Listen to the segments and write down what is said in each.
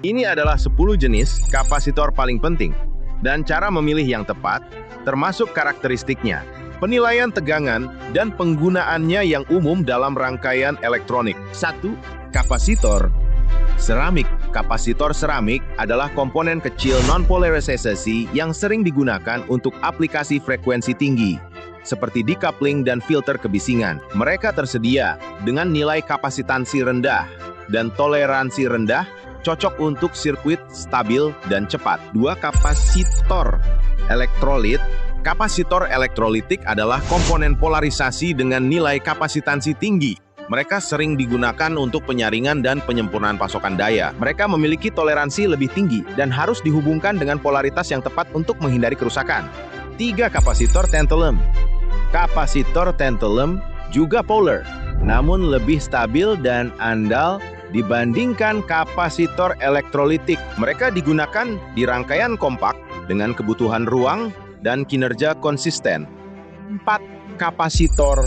Ini adalah 10 jenis kapasitor paling penting, dan cara memilih yang tepat, termasuk karakteristiknya, penilaian tegangan, dan penggunaannya yang umum dalam rangkaian elektronik. 1. Kapasitor seramik. Kapasitor seramik adalah komponen kecil non-polarisasi yang sering digunakan untuk aplikasi frekuensi tinggi, seperti decoupling dan filter kebisingan. Mereka tersedia dengan nilai kapasitansi rendah dan toleransi rendah, cocok untuk sirkuit stabil dan cepat. 2. Kapasitor elektrolit. Kapasitor elektrolitik adalah komponen polarisasi dengan nilai kapasitansi tinggi. Mereka sering digunakan untuk penyaringan dan penyempurnaan pasokan daya. Mereka memiliki toleransi lebih tinggi dan harus dihubungkan dengan polaritas yang tepat untuk menghindari kerusakan. 3. Kapasitor tantalum. Kapasitor tantalum juga polar, namun lebih stabil dan andal dibandingkan kapasitor elektrolitik. Mereka digunakan di rangkaian kompak dengan kebutuhan ruang dan kinerja konsisten. 4. Kapasitor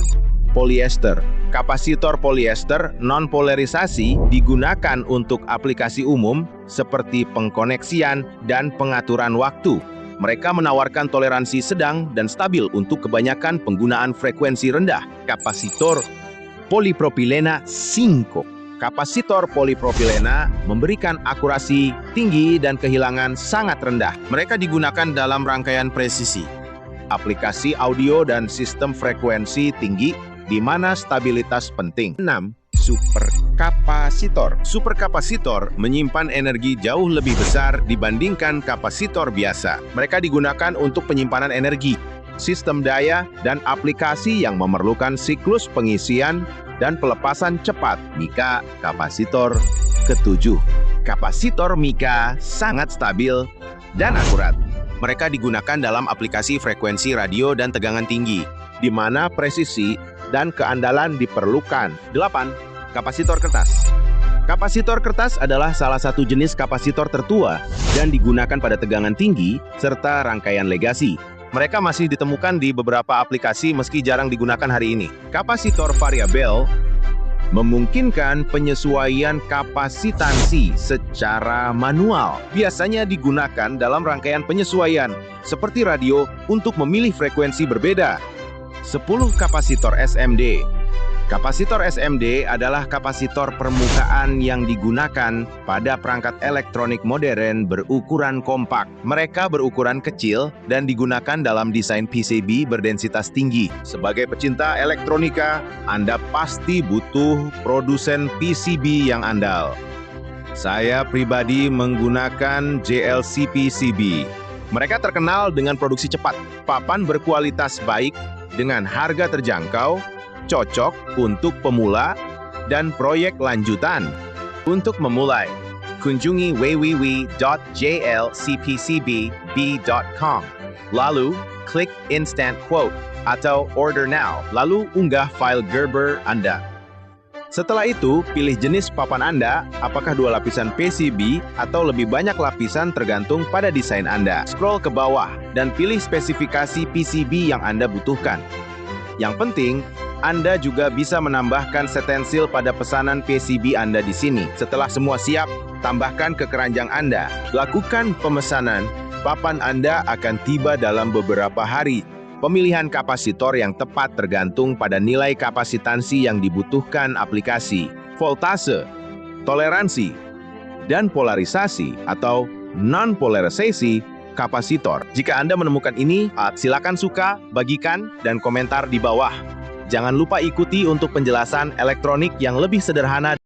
polyester. Kapasitor polyester non-polarisasi digunakan untuk aplikasi umum seperti pengkoneksian dan pengaturan waktu. Mereka menawarkan toleransi sedang dan stabil untuk kebanyakan penggunaan frekuensi rendah. Kapasitor polipropilena 5. Kapasitor polipropilena memberikan akurasi tinggi dan kehilangan sangat rendah. Mereka digunakan dalam rangkaian presisi, aplikasi audio dan sistem frekuensi tinggi, di mana stabilitas penting. 6. Superkapasitor. Superkapasitor menyimpan energi jauh lebih besar dibandingkan kapasitor biasa. Mereka digunakan untuk penyimpanan energi, sistem daya, dan aplikasi yang memerlukan siklus pengisian dan pelepasan cepat. Mika kapasitor ke-7. Kapasitor Mika sangat stabil dan akurat. Mereka digunakan dalam aplikasi frekuensi radio dan tegangan tinggi, di mana presisi dan keandalan diperlukan. 8. Kapasitor kertas. Kapasitor kertas adalah salah satu jenis kapasitor tertua dan digunakan pada tegangan tinggi serta rangkaian legasi. Mereka masih ditemukan di beberapa aplikasi meski jarang digunakan hari ini. Kapasitor variabel memungkinkan penyesuaian kapasitansi secara manual. Biasanya digunakan dalam rangkaian penyesuaian, seperti radio, untuk memilih frekuensi berbeda. 10. Kapasitor SMD. Kapasitor SMD adalah kapasitor permukaan yang digunakan pada perangkat elektronik modern berukuran kompak. Mereka berukuran kecil dan digunakan dalam desain PCB berdensitas tinggi. Sebagai pecinta elektronika, Anda pasti butuh produsen PCB yang andal. Saya pribadi menggunakan JLC PCB. Mereka terkenal dengan produksi cepat, papan berkualitas baik, dengan harga terjangkau, cocok untuk pemula dan proyek lanjutan. Untuk memulai, kunjungi www.jlcpcbb.com. Lalu, klik Instant Quote atau Order Now, lalu unggah file Gerber Anda. Setelah itu, pilih jenis papan Anda, apakah 2 lapisan PCB atau lebih banyak lapisan tergantung pada desain Anda. Scroll ke bawah dan pilih spesifikasi PCB yang Anda butuhkan. Yang penting, Anda juga bisa menambahkan stencil pada pesanan PCB Anda di sini. Setelah semua siap, tambahkan ke keranjang Anda. Lakukan pemesanan, papan Anda akan tiba dalam beberapa hari. Pemilihan kapasitor yang tepat tergantung pada nilai kapasitansi yang dibutuhkan aplikasi, voltase, toleransi, dan polarisasi atau non-polarisasi kapasitor. Jika Anda menemukan ini, silakan suka, bagikan, dan komentar di bawah. Jangan lupa ikuti untuk penjelasan elektronik yang lebih sederhana.